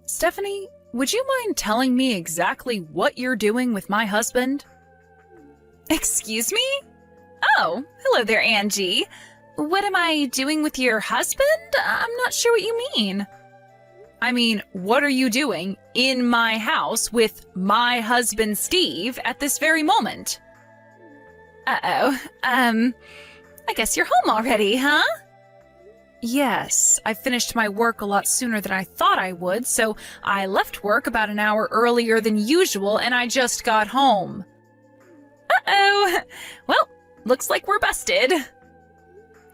Stephanie, would you mind telling me exactly what you're doing with my husband? Excuse me? Oh, hello there, Angie. What am I doing with your husband? I'm not sure what you mean. I mean, what are you doing in my house with my husband Steve at this very moment? Uh-oh. I guess you're home already, huh? Yes, I finished my work a lot sooner than I thought I would, so I left work about an hour earlier than usual and I just got home. Uh-oh. Well, looks like we're busted.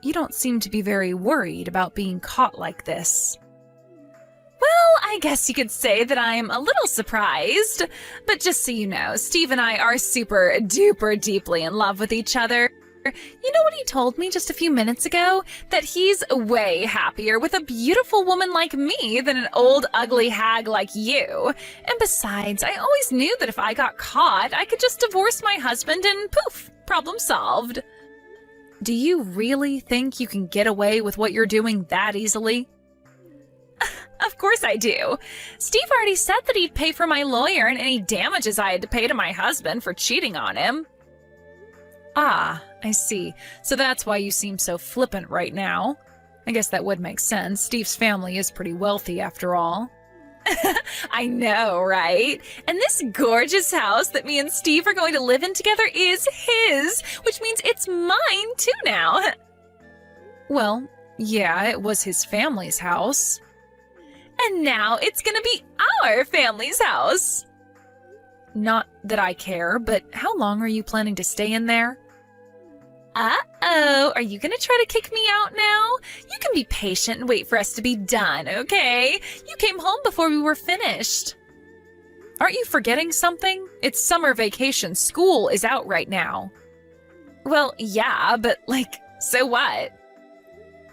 You don't seem to be very worried about being caught like this. Well, I guess you could say that I'm a little surprised. But just so you know, Steve and I are super duper deeply in love with each other. You know what he told me just a few minutes ago? That he's way happier with a beautiful woman like me than an old ugly hag like you. And besides, I always knew that if I got caught, I could just divorce my husband and poof, problem solved. Do you really think you can get away with what you're doing that easily? Of course I do. Steve already said that he'd pay for my lawyer and any damages I had to pay to my husband for cheating on him. Ah, I see. So that's why you seem so flippant right now. I guess that would make sense. Steve's family is pretty wealthy after all. I know, right? And this gorgeous house that me and Steve are going to live in together is his, which means it's mine too now. Well, yeah, it was his family's house. And now it's gonna be our family's house. Not that I care, but how long are you planning to stay in there? Uh-oh, are you gonna try to kick me out now? You can be patient and wait for us to be done, okay? You came home before we were finished. Aren't you forgetting something? It's summer vacation. School is out right now. Well, yeah, but so what?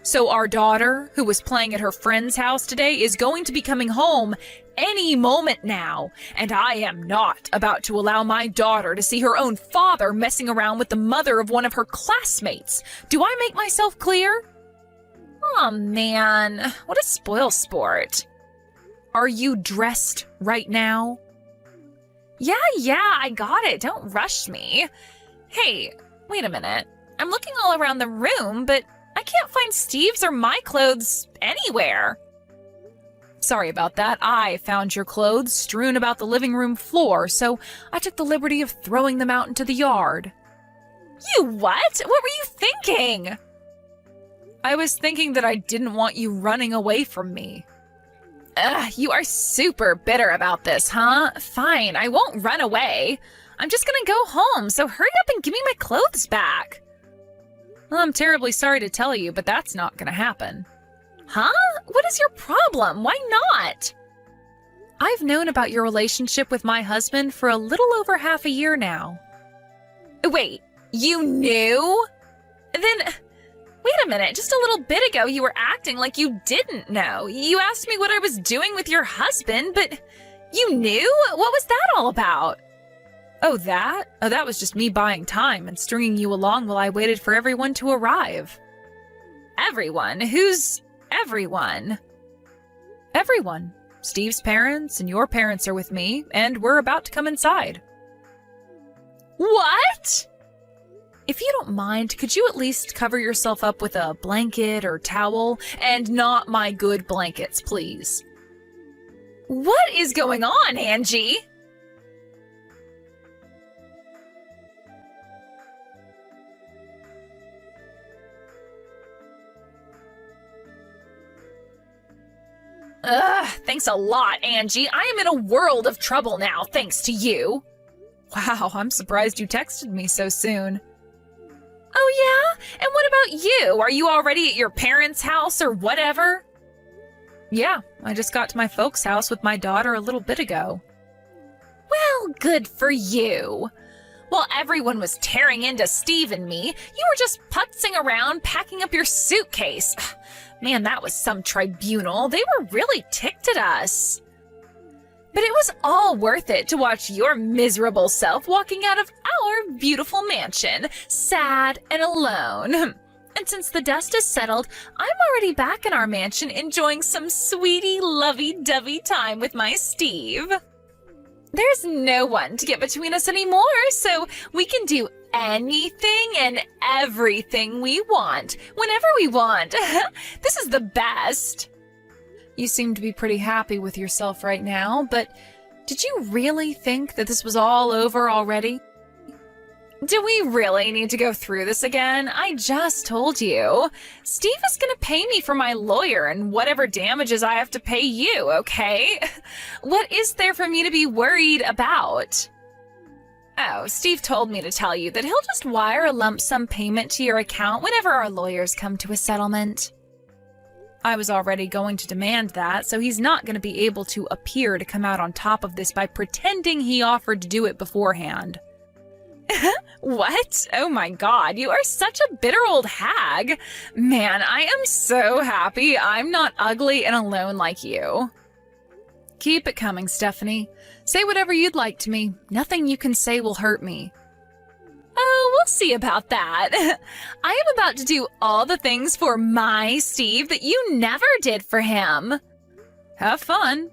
So our daughter, who was playing at her friend's house today, is going to be coming home any moment now, and I am not about to allow my daughter to see her own father messing around with the mother of one of her classmates. Do I make myself clear? Oh man, what a spoil sport. Are you dressed right now? Yeah, I got it. Don't rush me. Hey, wait a minute. I'm looking all around the room, but I can't find Steve's or my clothes anywhere. Sorry about that. I found your clothes strewn about the living room floor, so I took the liberty of throwing them out into the yard. You what? What were you thinking? I was thinking that I didn't want you running away from me. Ugh, you are super bitter about this, huh? Fine, I won't run away. I'm just gonna go home, so hurry up and give me my clothes back. Well, I'm terribly sorry to tell you, but that's not gonna happen. Huh? What is your problem? Why not? I've known about your relationship with my husband for a little over half a year now. Wait, you knew? Then, wait a minute, just a little bit ago you were acting like you didn't know. You asked me what I was doing with your husband, but you knew? What was that all about? Oh, that? Oh, that was just me buying time and stringing you along while I waited for everyone to arrive. Everyone? Who's everyone? Everyone. Steve's parents and your parents are with me, and we're about to come inside. What? If you don't mind, could you at least cover yourself up with a blanket or towel? And not my good blankets, please. What is going on, Angie? Ugh, thanks a lot, Angie. I am in a world of trouble now, thanks to you. Wow, I'm surprised you texted me so soon. Oh yeah? And what about you? Are you already at your parents' house or whatever? Yeah, I just got to my folks' house with my daughter a little bit ago. Well, good for you. While everyone was tearing into Steve and me, you were just putzing around packing up your suitcase. Man, that was some tribunal. They were really ticked at us. But it was all worth it to watch your miserable self walking out of our beautiful mansion, sad and alone. And since the dust is settled, I'm already back in our mansion enjoying some sweetie, lovey-dovey time with my Steve. There's no one to get between us anymore, so we can do anything and everything we want, whenever we want. This is the best. You seem to be pretty happy with yourself right now, but did you really think that this was all over already? Do we really need to go through this again? I just told you. Steve is gonna pay me for my lawyer and whatever damages I have to pay you, okay? What is there for me to be worried about? Oh, Steve told me to tell you that he'll just wire a lump sum payment to your account whenever our lawyers come to a settlement. I was already going to demand that, so he's not going to be able to appear to come out on top of this by pretending he offered to do it beforehand. What? Oh my God, you are such a bitter old hag. Man, I am so happy I'm not ugly and alone like you. Keep it coming, Stephanie. Say whatever you'd like to me. Nothing you can say will hurt me. Oh, we'll see about that. I am about to do all the things for my Steve that you never did for him. Have fun.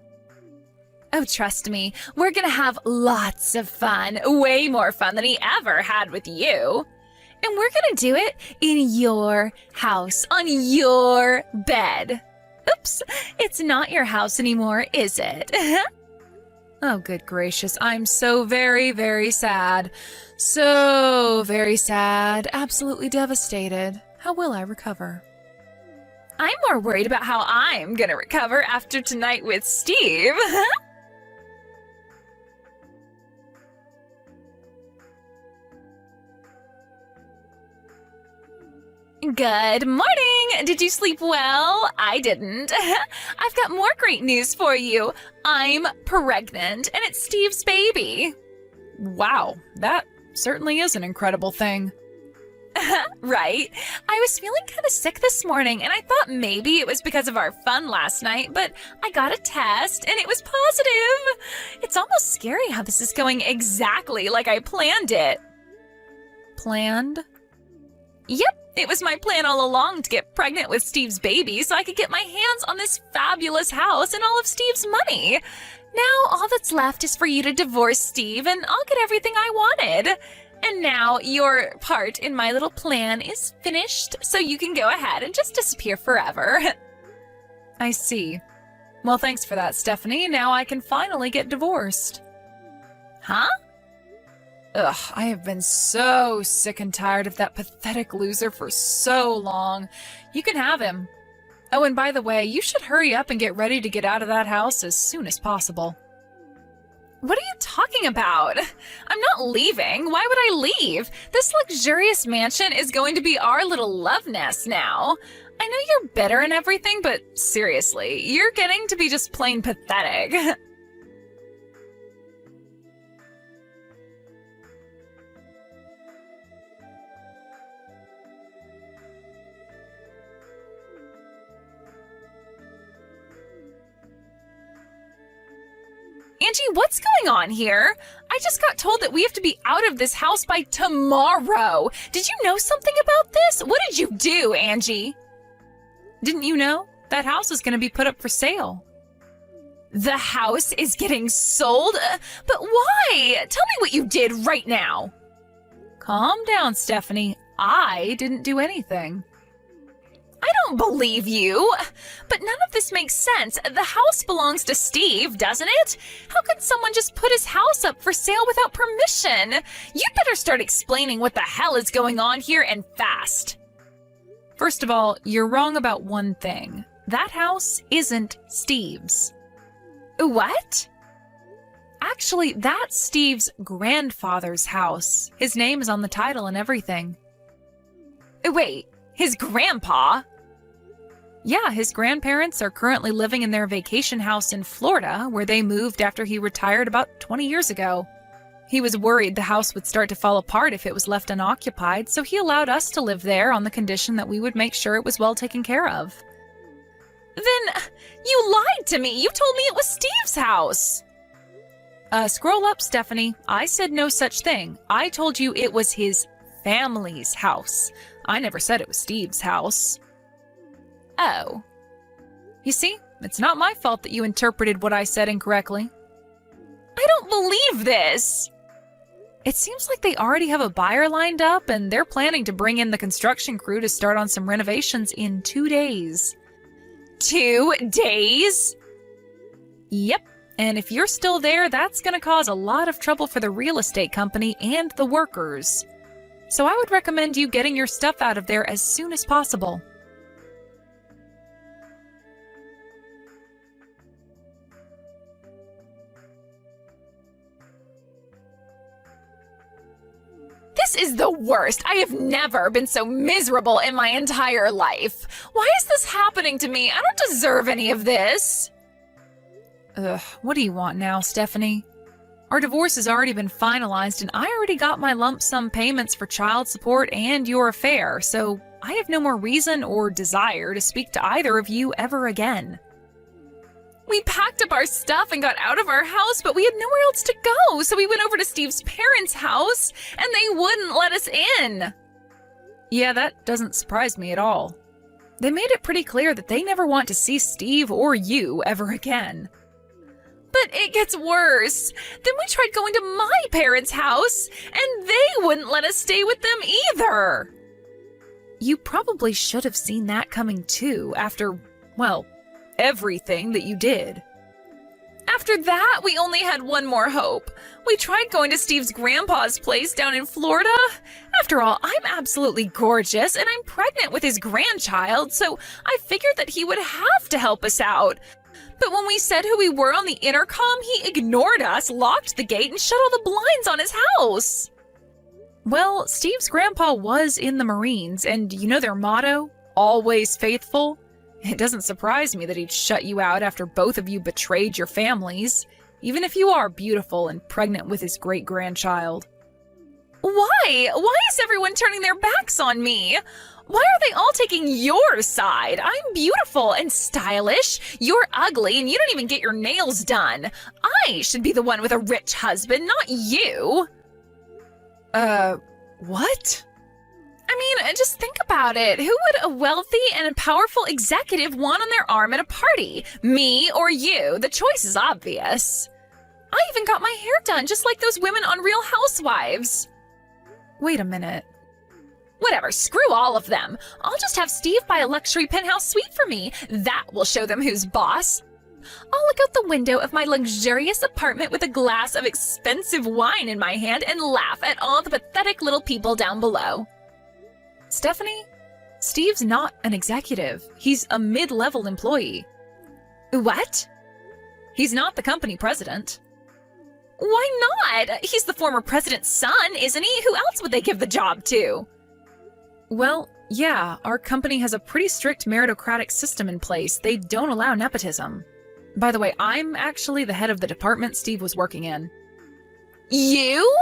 Oh, trust me, we're gonna have lots of fun. Way more fun than he ever had with you. And we're gonna do it in your house, on your bed. Oops, it's not your house anymore, is it? Oh, good gracious. I'm so very, very sad. So very sad. Absolutely devastated. How will I recover? I'm more worried about how I'm gonna recover after tonight with Steve. Good morning! Did you sleep well? I didn't. I've got more great news for you. I'm pregnant, and it's Steve's baby. Wow, that certainly is an incredible thing. Right? I was feeling kind of sick this morning, and I thought maybe it was because of our fun last night, but I got a test, and it was positive. It's almost scary how this is going exactly like I planned it. Planned? Yep. It was my plan all along to get pregnant with Steve's baby so I could get my hands on this fabulous house and all of Steve's money. Now all that's left is for you to divorce Steve and I'll get everything I wanted. And now your part in my little plan is finished, so you can go ahead and just disappear forever. I see. Well, thanks for that, Stephanie. Now I can finally get divorced. Huh? Ugh, I have been so sick and tired of that pathetic loser for so long. You can have him. Oh, and by the way, you should hurry up and get ready to get out of that house as soon as possible. What are you talking about? I'm not leaving. Why would I leave? This luxurious mansion is going to be our little love nest now. I know you're bitter and everything, but seriously, you're getting to be just plain pathetic. Angie, what's going on here? I just got told that we have to be out of this house by tomorrow. Did you know something about this? What did you do, Angie? Didn't you know? That house is going to be put up for sale. The house is getting sold? But why? Tell me what you did right now. Calm down, Stephanie. I didn't do anything. I don't believe you. But none of this makes sense. The house belongs to Steve, doesn't it? How could someone just put his house up for sale without permission? You'd better start explaining what the hell is going on here and fast. First of all, you're wrong about one thing. That house isn't Steve's. What? Actually, that's Steve's grandfather's house. His name is on the title and everything. Wait, his grandpa? Yeah, his grandparents are currently living in their vacation house in Florida, where they moved after he retired about 20 years ago. He was worried the house would start to fall apart if it was left unoccupied, so he allowed us to live there on the condition that we would make sure it was well taken care of. Then you lied to me. You told me it was Steve's house. Scroll up, Stephanie. I said no such thing. I told you it was his family's house. I never said it was Steve's house. Oh. You see, it's not my fault that you interpreted what I said incorrectly. I don't believe this! It seems like they already have a buyer lined up, and they're planning to bring in the construction crew to start on some renovations in 2 days. 2 days? Yep, and if you're still there, that's going to cause a lot of trouble for the real estate company and the workers. So I would recommend you getting your stuff out of there as soon as possible. This is the worst. I have never been so miserable in my entire life. Why is this happening to me? I don't deserve any of this. Ugh, what do you want now, Stephanie? Our divorce has already been finalized, and I already got my lump sum payments for child support and your affair, so I have no more reason or desire to speak to either of you ever again. We packed up our stuff and got out of our house, but we had nowhere else to go, so we went over to Steve's parents' house, and they wouldn't let us in. Yeah, that doesn't surprise me at all. They made it pretty clear that they never want to see Steve or you ever again. But it gets worse. Then we tried going to my parents' house, and they wouldn't let us stay with them either. You probably should have seen that coming too, after, well, everything that you did. After that, we only had one more hope. We tried going to Steve's grandpa's place down in Florida. After all, I'm absolutely gorgeous, and I'm pregnant with his grandchild, so I figured that he would have to help us out. But when we said who we were on the intercom, he ignored us, locked the gate, and shut all the blinds on his house. Well, Steve's grandpa was in the Marines, and you know their motto? Always faithful? It doesn't surprise me that he'd shut you out after both of you betrayed your families, even if you are beautiful and pregnant with his great-grandchild. Why? Why is everyone turning their backs on me? Why are they all taking your side? I'm beautiful and stylish. You're ugly and you don't even get your nails done. I should be the one with a rich husband, not you. What? I mean, just think about it. Who would a wealthy and a powerful executive want on their arm at a party? Me or you? The choice is obvious. I even got my hair done, just like those women on Real Housewives. Wait a minute. Whatever, screw all of them. I'll just have Steve buy a luxury penthouse suite for me. That will show them who's boss. I'll look out the window of my luxurious apartment with a glass of expensive wine in my hand and laugh at all the pathetic little people down below. Stephanie, Steve's not an executive. He's a mid-level employee. What? He's not the company president. Why not? He's the former president's son, isn't he? Who else would they give the job to? Well, yeah, our company has a pretty strict meritocratic system in place. They don't allow nepotism. By the way, I'm actually the head of the department Steve was working in. You?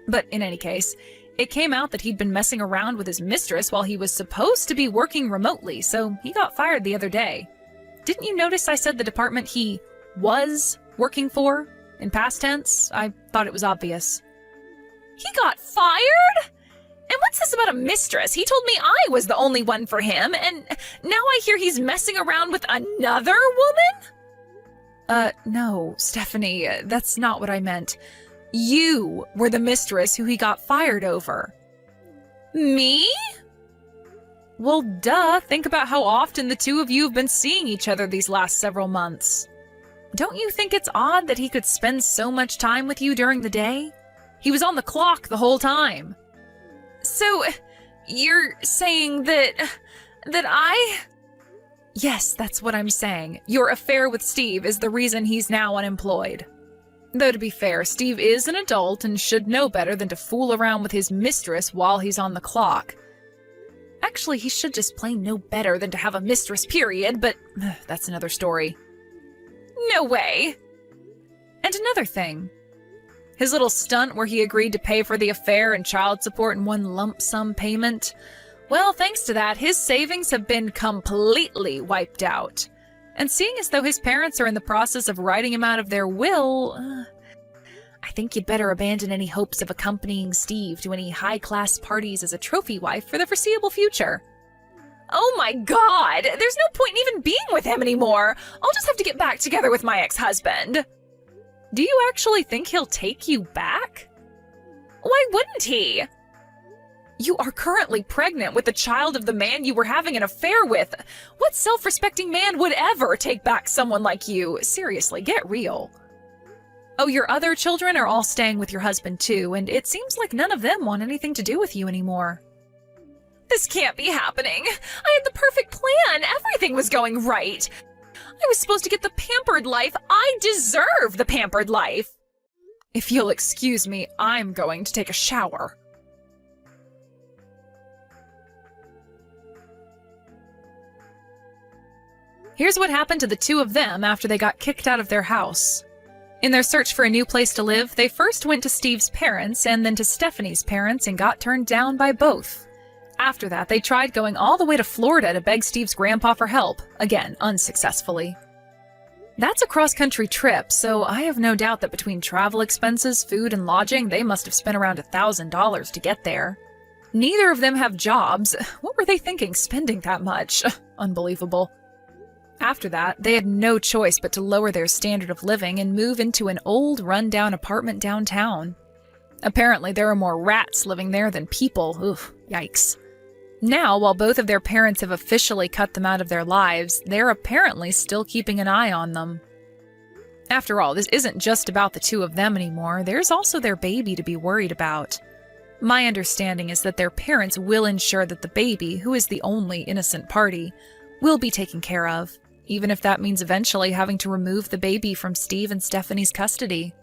But in any case, it came out that he'd been messing around with his mistress while he was supposed to be working remotely, so he got fired the other day. Didn't you notice I said the department he was working for in past tense? I thought it was obvious. He got fired? And what's this about a mistress? He told me I was the only one for him, and now I hear he's messing around with another woman? No, Stephanie, that's not what I meant. You were the mistress who he got fired over. Me? Well, duh. Think about how often the two of you have been seeing each other these last several months. Don't you think it's odd that he could spend so much time with you during the day? He was on the clock the whole time. So, you're saying that I... Yes, that's what I'm saying. Your affair with Steve is the reason he's now unemployed. Though to be fair, Steve is an adult and should know better than to fool around with his mistress while he's on the clock. Actually, he should just plain know better than to have a mistress, period, but that's another story. No way. And another thing. His little stunt where he agreed to pay for the affair and child support in one lump sum payment. Well, thanks to that, his savings have been completely wiped out. And seeing as though his parents are in the process of writing him out of their will, I think you'd better abandon any hopes of accompanying Steve to any high-class parties as a trophy wife for the foreseeable future. Oh my god! There's no point in even being with him anymore! I'll just have to get back together with my ex-husband. Do you actually think he'll take you back? Why wouldn't he? You are currently pregnant with the child of the man you were having an affair with. What self-respecting man would ever take back someone like you? Seriously, get real. Oh, your other children are all staying with your husband too, and it seems like none of them want anything to do with you anymore. This can't be happening. I had the perfect plan. Everything was going right. I was supposed to get the pampered life. I deserve the pampered life. If you'll excuse me, I'm going to take a shower. Here's what happened to the two of them after they got kicked out of their house. In their search for a new place to live, they first went to Steve's parents and then to Stephanie's parents and got turned down by both. After that, they tried going all the way to Florida to beg Steve's grandpa for help, again, unsuccessfully. That's a cross-country trip, so I have no doubt that between travel expenses, food, and lodging, they must have spent around $1,000 to get there. Neither of them have jobs. What were they thinking, spending that much? Unbelievable. After that, they had no choice but to lower their standard of living and move into an old, run-down apartment downtown. Apparently, there are more rats living there than people. Oof, yikes. Now, while both of their parents have officially cut them out of their lives, they're apparently still keeping an eye on them. After all, this isn't just about the two of them anymore. There's also their baby to be worried about. My understanding is that their parents will ensure that the baby, who is the only innocent party, will be taken care of, even if that means eventually having to remove the baby from Steve and Stephanie's custody.